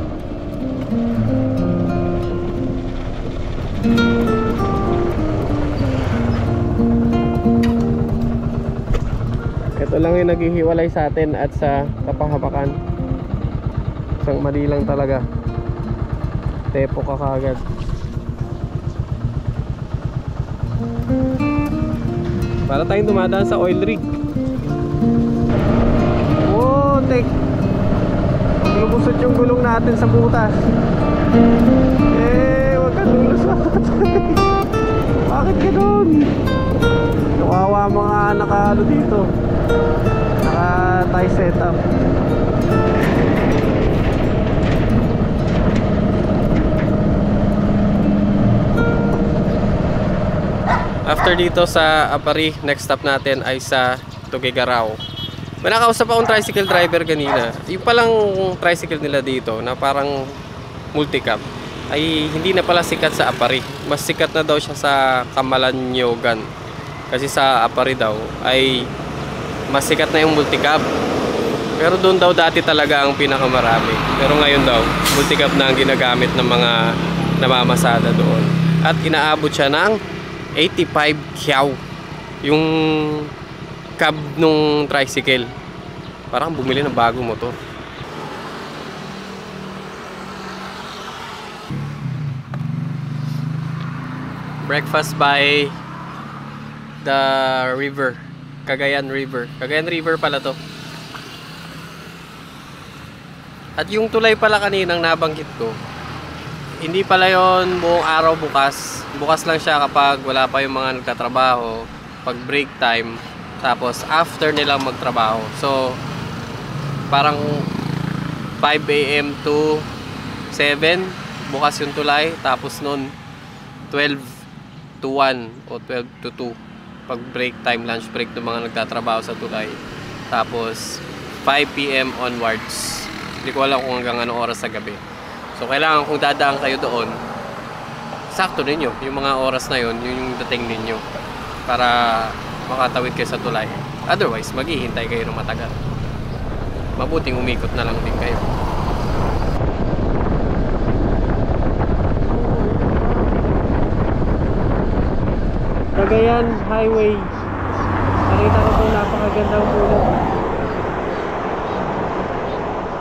Ito lang yung naghihiwalay sa atin at sa kapahamakan. Isang mali lang talaga. Tepo ka kagad. Para tayong dumadaan sa oil rig. Oh, tek. Lumusot yung gulong natin sa butas. Wag kang lulusot. Bakit ganoon? Kawawa mga naka dito. Naka-tie setup. After dito sa Apari, next stop natin ay sa Tuguegarao. May nakausap akong tricycle driver kanina. Yung palang tricycle nila dito na parang multicab ay hindi na pala sikat sa Apari. Mas sikat na daw siya sa Camalaniugan. Kasi sa Apari daw ay mas sikat na yung multicab. Pero doon daw dati talaga ang pinakamarami. Pero ngayon daw, multicab na ang ginagamit ng mga namamasada doon. At inaabot siya ng 85 kyaw yung cab nung tricycle. Parang bumili ng bagong motor. Breakfast by the river, Cagayan River. Cagayan River pala to. At yung tulay pala kaninang nabanggit ko, hindi pala yon buong araw bukas. Bukas lang siya kapag wala pa yung mga nagtatrabaho, pag break time, tapos after nilang magtrabaho. So parang 5 AM to 7 bukas yung tulay, tapos nun 12 to 1 o 12 to 2 pag break time, lunch break ng mga nagtatrabaho sa tulay. Tapos 5 PM onwards. Hindi ko alam kung hanggang anong oras sa gabi. So kailangan kung dadaan kayo doon, sakto ninyo yung mga oras na yun, yun yung dating ninyo para makatawid kayo sa tulay. Otherwise, maghihintay kayo ng matagal. Mabuting umikot na lang din kayo. Cagayan Highway. Nakita ko po napakagandang puno.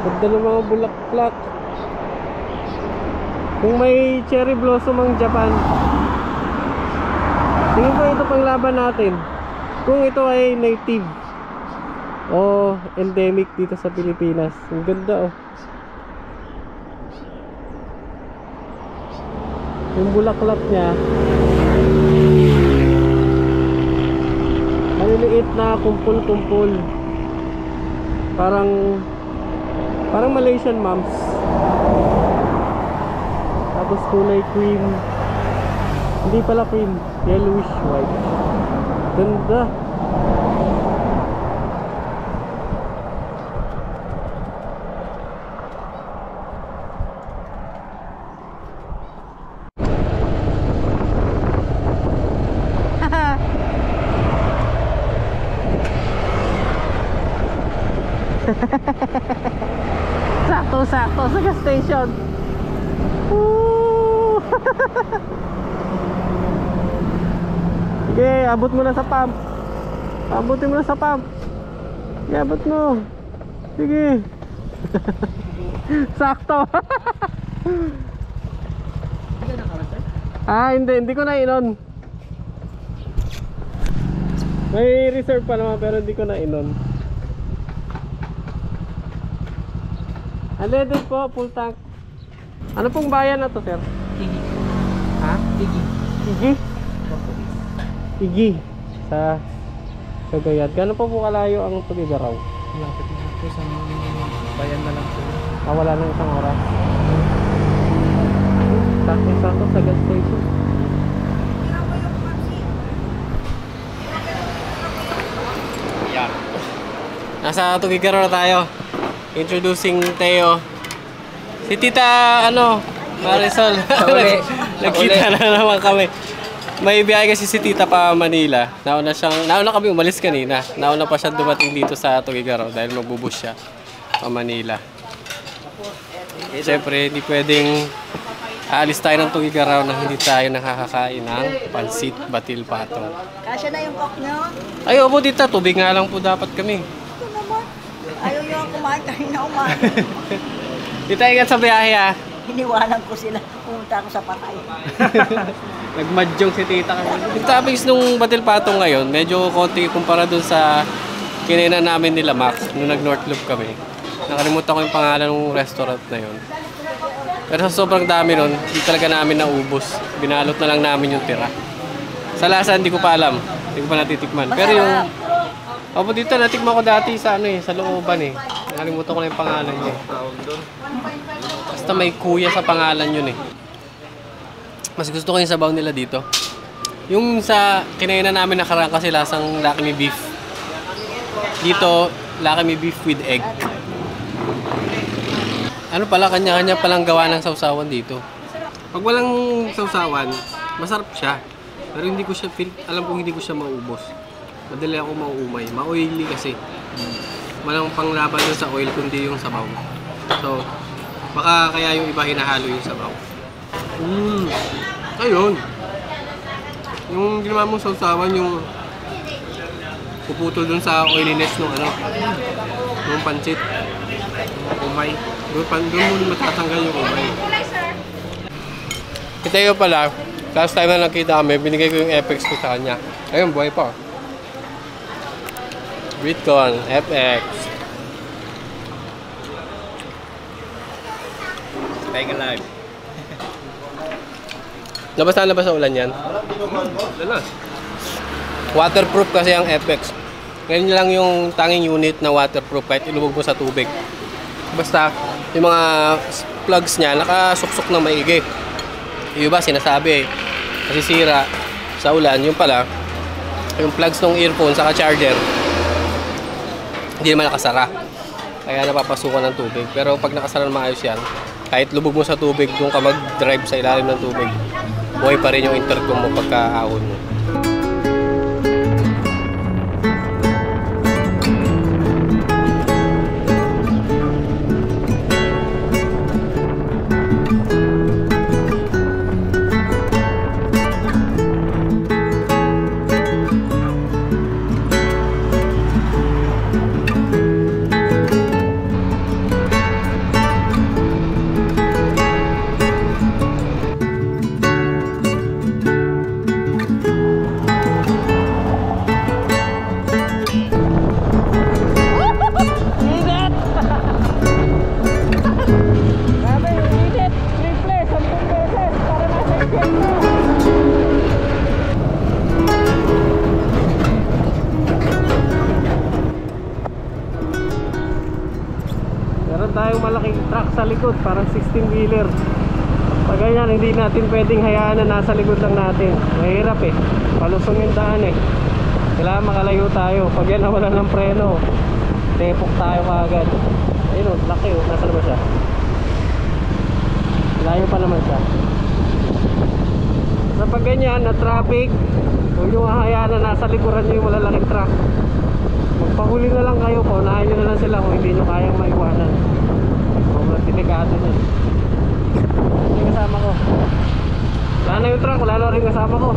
Ganda ng mga bulaklak. Kung may cherry blossom ang Japan, tingin ko ito pang laban natin. Kung ito ay native o endemic dito sa Pilipinas. Ang ganda oh. Yung bulaklak niya, maliliit na kumpul-kumpul. Parang Malaysian mums. Tapos kulay cream. Hindi pala cream, yellowish white. Ganda. Sakto sa gas station. Sige, abot mo na sa pump. Abutin mo na sa pump. Sige, abot mo. Sige. Sakto. Hindi ko na inon. May reserve pa naman pero hindi ko na inon. Unleaded po, full tank. Ano pong bayan na to, sir? Igi. Ha? Igi. Igi? Igi. Sa Cagayan. Gano'n po kalayo ang Tugigaraw? Lapit na po sa bayan na lang po. Wala na isang oras. Sakto sa gas station. Yeah. Nasa Tugigaraw na tayo. Introducing Teo. Si Tita Marisol. Nagkita na naman kami. May biyahe kasi si Tita pa Manila. Nauna kami umalis kanina. Nauna pa siya dumating dito sa Tugigaraw dahil magbubus siya pa Manila. Siyempre, hindi pwedeng aalis tayo ng Tugigaraw na hindi tayo nakakakain ng pansit batil patong. Kasya na yung cock nyo? Ay, opo Tita, tubig nga lang po dapat kami. Ito naman. Ayaw nyo ang kumain kanina umain. Tita, ingat sa biyahe ha. Hiniwanan ko sila. Pumunta ako sa patay. Nagmadyong si Tita kasi. Yung toppings nung batil patong ngayon, medyo konti kumpara dun sa kinainan namin nila Max nung nag-North Loop kami. Nakalimutan ko yung pangalan ng restaurant na yun. Pero sa sobrang dami nun, hindi talaga namin naubos. Binalot na lang namin yung tira. Sa lasa, hindi ko pa alam. Hindi ko pa natitikman. Pero yung... Opo dito, natikman ko dati sa sa looban eh. Nakalimutan ko na yung pangalan niya. Basta may kuya sa pangalan yun eh. Mas gusto ko yung sabaw nila dito. Yung sa kinainan namin nakaraan kasi lasang Lucky Me beef. Dito, Lucky Me beef with egg. Ano pala, kanya-kanya palang gawa ng sausawan dito. Pag walang sausawan, masarap siya. Pero hindi ko siya alam kong hindi ko siya maubos. Madali ako mauumay. Ma-oily kasi. Walang panglaban dun sa oil kundi yung sabaw. So, baka kaya yung iba hinahalo yung sabaw. Ayun. Yung ginawa mong sausawan, yung puputol dun sa oiliness nung nung pansit. Umay. Doon mo matatanggal yung umay. Kita yun pala, last time na nakita kami, binigay ko yung FX ko sa kanya. Ayun, buhay pa. Bitcoin, FX. Stay alive. Labas sa ulan yan. Waterproof kasi ang FX. Ngayon lang yung tanging unit na waterproof kahit ilubog mo sa tubig. Basta yung mga plugs niya nakasuksok ng maigi. Yung iba sinasabi nasisira sa ulan. Yung pala yung plugs ng earphone saka charger hindi naman nakasara. Kaya napapasukan ng tubig. Pero pag nakasara na maayos yan, kahit lubog mo sa tubig, doon ka mag-drive sa ilalim ng tubig, buhay pa rin yung intercom mo pagka-ahon mo. truck sa likod, parang 16-wheeler. Pag ganyan, hindi natin pwedeng hayaan na nasa likod lang natin. Mahirap eh, palusong yung daan eh. Kailangan makalayo tayo. Pag yan nawala ng preno, tepok tayo kaagad. Ayun o, laki o, nasa naman siya. Layo pa naman siya. So pag ganyan na traffic, huwag nyo hahayaan na nasa likuran nyo yung malalaking truck. Magpahuli na lang kayo, paunahin nyo na lang sila kung hindi nyo kayang maiwanan. Sobrang delikado nyo. Ito yung kasama ko. Wala na yung truck, wala na rin kasama ko.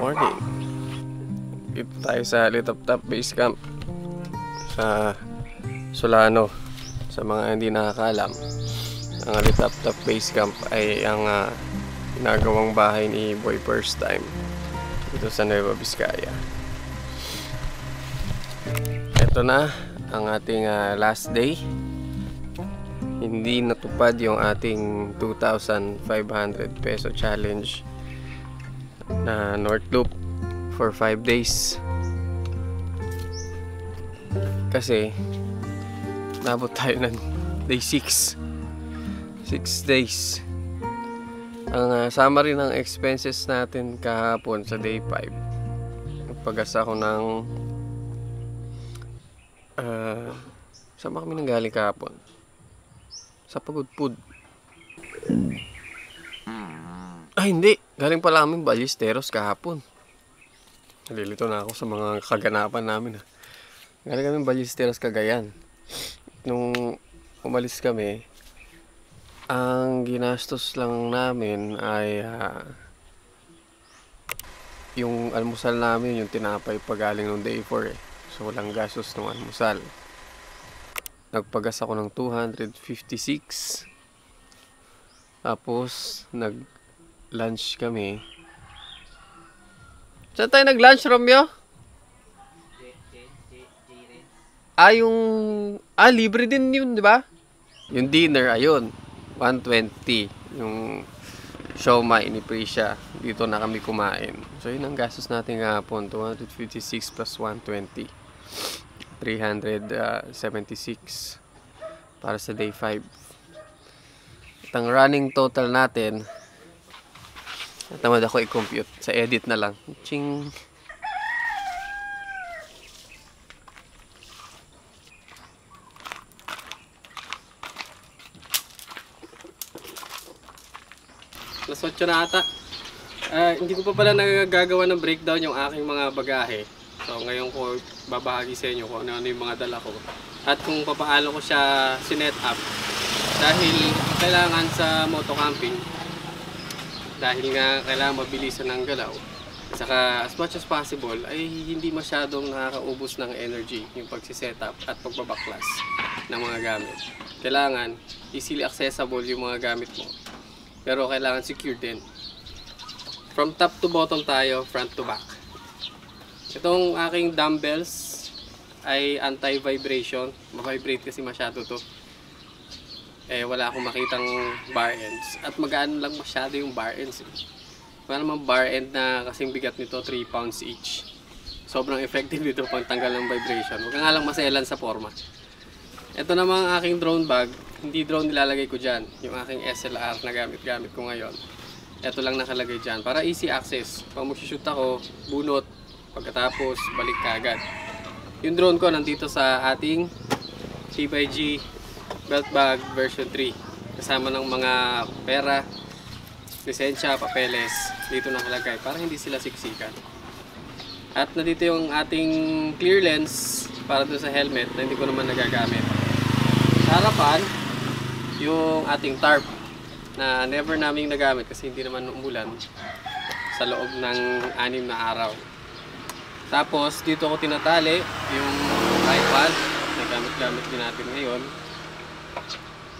Morning. Dito tayo sa Litop-Top Base Camp sa Solano. Sa mga hindi nakakaalam, ang Litop-Top Base Camp ay ang ginagawang bahay ni Boy First Time dito sa Nueva Vizcaya. Ito na ang ating last day. Hindi natupad yung ating 2,500 peso challenge na North Loop for 5 days kasi nabot tayo ng day 6 days. Ang summary ng expenses natin kahapon sa day 5, nagpagas ako ng saan ba kami nanggaling kahapon? Sa Pagudpud. Ay hindi, galing pala kami Ballesteros kahapon. Nalilito na ako sa mga kaganapan namin. Galing kami Ballesteros, Cagayan. Nung umalis kami, ang ginastos lang namin ay yung almusal namin, yung tinapay pagaling ng day 4 eh. So walang gastos ng almusal. Nagpagas ako ng 256. Tapos nag-lunch kami. Saan tayo nag-lunch, Romeo? Libre din yun, di ba? Yung dinner, ayun. 120. Yung siomai ni Prisha. Dito na kami kumain. So, yun ang gastos natin kahapon. 256 plus 120. 376 para sa day 5. At ang running total natin, tamad ako i-compute. Sa edit na lang. Ching! Alas 8 na ata. Hindi ko pa pala nagagawa ng breakdown yung aking mga bagahe. So ngayon ko babahagi sa inyo kung ano yung mga dala ko. At kung papaano ko siya sinet up. Dahil kailangan sa motocamping, dahil nga kailangan mabilisan ng galaw, at saka as much as possible ay hindi masyadong nakakaubos ng energy yung pagsiset up at pagbabaklas ng mga gamit. Kailangan easily accessible yung mga gamit mo, pero kailangan secure din. From top to bottom tayo, front to back. Itong aking dumbbells ay anti-vibration. Ma-vibrate kasi masyado to. Wala akong makitang bar ends. At magaan lang masyado yung bar ends. Wala namang bar end na kasing bigat nito, 3 pounds each. Sobrang effective nito pang tanggal ng vibration. Huwag ka nga lang maselan sa forma. Ito namang aking drone bag. Hindi drone nilalagay ko dyan. Yung aking SLR na gamit ko ngayon. Ito lang nakalagay dyan. Para easy access. Pag mag-shoot ako, bunot. Pagkatapos, balik ka agad. Yung drone ko nandito sa ating TYG belt bag version 3. Kasama ng mga pera, lisensya, papeles. Dito nakalagay para hindi sila siksikan. At nandito yung ating clear lens para doon sa helmet na hindi ko naman nagagamit. Sa harapan, yung ating tarp. na never naming nagamit kasi hindi naman umulan sa loob ng 6 na araw. Tapos dito ko tinatali yung tripod na gamit-gamit din natin ngayon.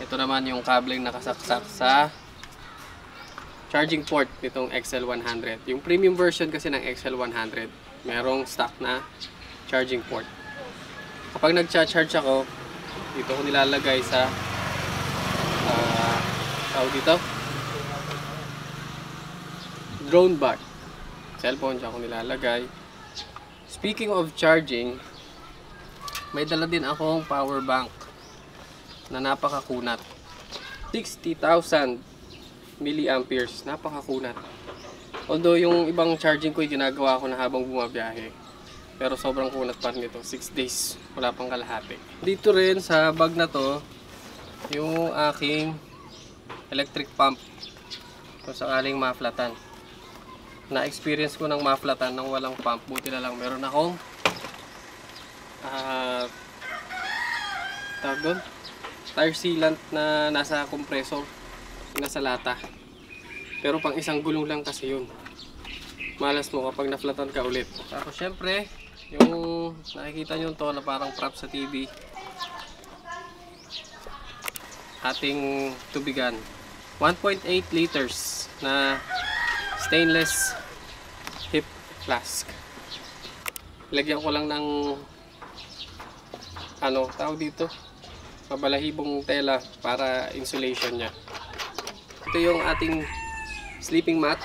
Ito naman yung kableng nakasaksak sa charging port nitong XL100. Yung premium version kasi ng XL100 merong stock na charging port. Kapag nagcha-charge ako, dito ko nilalagay sa dito drone bag, cellphone dyan ko nilalagay. Speaking of charging, may dala din akong power bank na napakakunat, 60,000 milliamperes, napakakunat. Although yung ibang charging ko ginagawa ko na habang bumabiyahe, pero sobrang kunat pa rin ito. 6 days, wala pang kalahati. Dito rin sa bag na to yung aking electric pump kung sakaling maflatan. Na-experience ko ng maflatan ng walang pump. Buti na lang meron akong tawag doon, tire sealant na nasa compressor, nasa lata. Pero pang isang gulong lang kasi yun. Malas mo kapag naflatan ka ulit. Tapos syempre yung nakikita nyo to na parang prop sa TV, ating tubigan, 1.8 liters na stainless hip flask. Lagyan ko lang ng tawag dito, mabalahibong tela para insulation nya. Ito yung ating sleeping mat.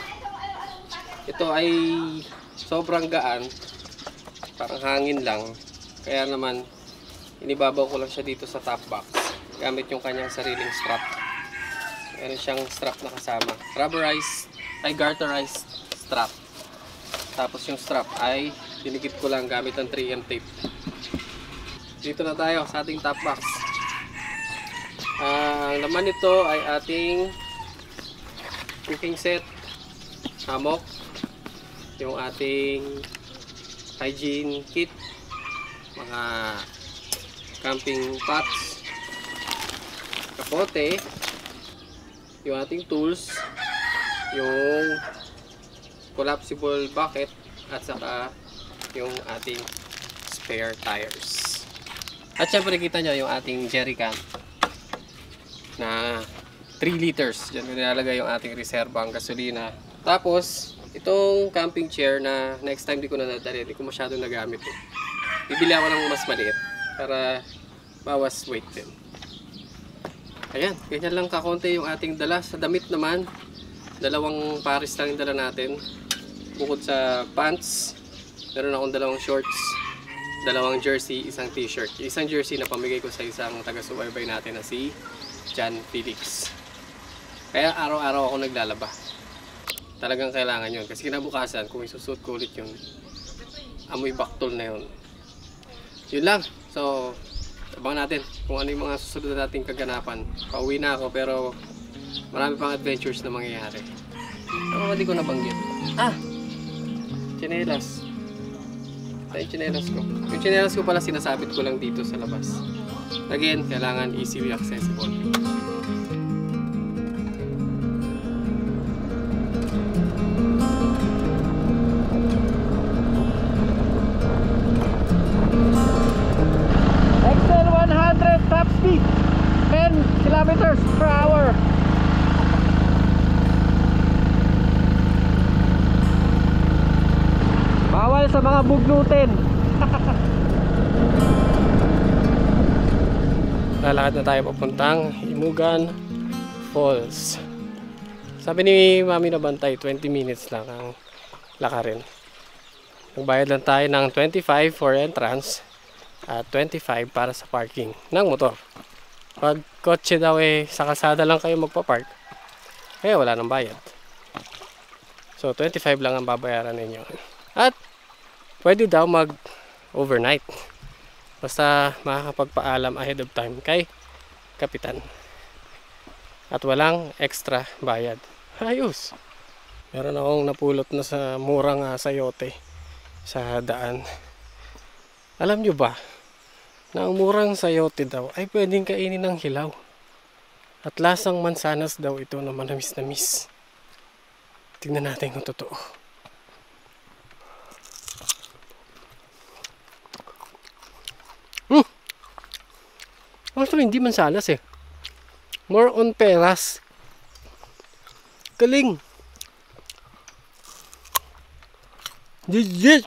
Ito ay sobrang gaan, parang hangin lang, kaya naman inibabaw ko lang siya dito sa top box gamit yung kanyang sariling strap. Meron siyang strap na kasama, garterized strap. Tapos yung strap ay dinikit ko lang gamit ang 3M tape. Dito na tayo sa ating top box. Ang laman nito ay ating cooking set, hammock, yung ating hygiene kit, mga camping pots, kapote, yung ating tools, yung collapsible bucket, at saka yung ating spare tires. At syempre kita nyo yung ating jerrycan na 3 liters. Diyan nilalagay yung ating reserbang gasolina. Tapos itong camping chair na next time di ko na nadali, di ko masyadong nagamit. Bibili ako ng mas maliit para bawas weight din. Ayan, ganyan lang kakonti yung ating dala. Sa damit naman, 2 pares lang yung dala natin. Bukod sa pants, meron akong 2 shorts, 2 jersey, 1 t-shirt. Isang jersey na pamigay ko sa isang taga-subaybay natin na si John Felix. Kaya araw-araw ako naglalaba. Talagang kailangan yun. Kasi kinabukasan, kung isusuot ko ulit yung amoy baktol na yun. Yun lang. So, abangan natin kung ano yung mga susunod nating kaganapan. Pauwi na ako pero marami pang adventures na mangyayari. Pero hindi ko nabanggit. Tsinelas. Ito yung tsinelas ko. Yung tsinelas ko pala sinasabit ko lang dito sa labas. Again, kailangan easily accessible. XL100 top speed 10 kilometers per hour. Bawal sa mga bugnutin. Lalakad na tayo papuntang Himugan Falls. Sabi ni Mami na bantay 20 minutes lang ang lakarin. Nagbayad lang tayo ng 25 for entrance at 25 para sa parking ng motor. Pag kotse daw sa kalsada lang kayo magpa-park, kaya wala nang bayad. So 25 lang ang babayaran ninyo. At pwede daw mag-overnight. Basta makakapagpaalam ahead of time kay kapitan. At walang extra bayad. Ayos! Meron akong napulot na sa murang sayote sa daan. Alam nyo ba na ang murang sayote daw ay pwedeng kainin ng hilaw? At lasang mansanas daw ito na manamis-namis. Tingnan natin kung totoo. Actually, hindi mansanas eh. More on peras. Galing. Legit.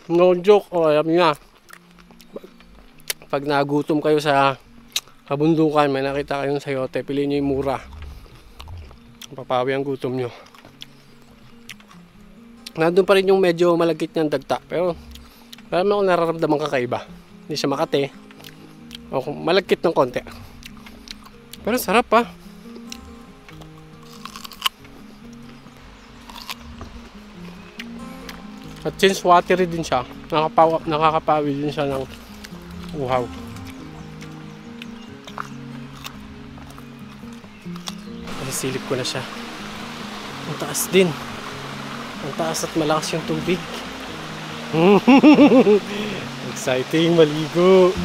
No joke. O, alam niyo na. Pag nagutom kayo sa kabundukan, may nakita kayong sayote, piliin nyo yung mura. Papawi ang gutom nyo. Nandun pa rin yung medyo malagkit niyang dagta. Pero parang ako nararamdaman kakaiba. Hindi siya makate. O malagkit ng konti. Pero sarap pa. At since watery din siya, nakakapawi din siya ng uhaw. Silip ko na siya. Ang taas din. Ang taas at malakas yung tubig. Exciting maligo.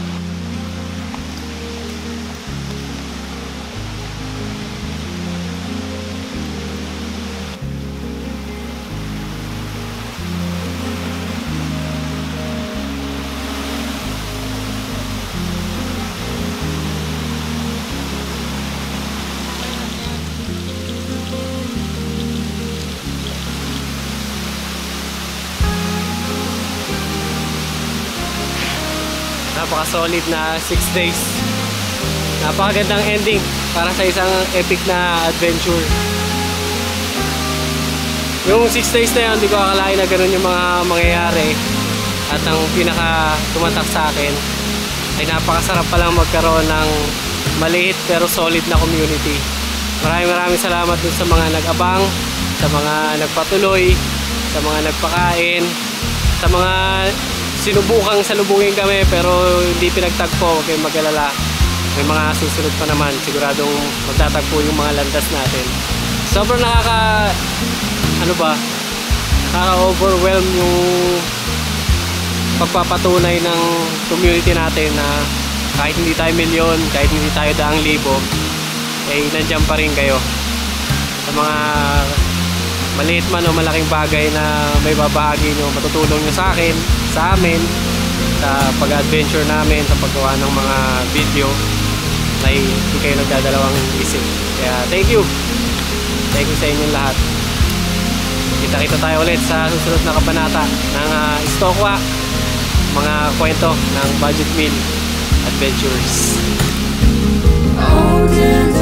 Napaka-solid na 6 days. Napakagandang ending para sa isang epic na adventure. Yung 6 days na yun, hindi ko akalain na ganun yung mga mangyayari. At ang pinaka tumatak sa akin ay napakasarap palang magkaroon ng maliit pero solid na community. Maraming salamat dun sa mga nag-abang, sa mga nagpatuloy, sa mga nagpakain, sa mga sinubukang salubungin kami pero hindi pinagtagpo. Huwag kayong mag-alala, may mga susunod pa naman, siguradong magtatagpo yung mga landas natin. Sobrang nakaka-overwhelm yung pagpapatunay ng community natin na kahit hindi tayo milyon, kahit hindi tayo daang libo, eh nandiyan pa rin kayo sa mga maliit man o malaking bagay na may babahagi nyo, matutulong nyo sa akin, sa amin, sa pag-adventure namin, sa paggawa ng mga video ay hindi kayo nagdadalawang isip. Kaya thank you sa inyong lahat. Kita-kita tayo ulit sa susunod na kabanata ng Stokwa, mga kwento ng Budget Meal Adventures. Older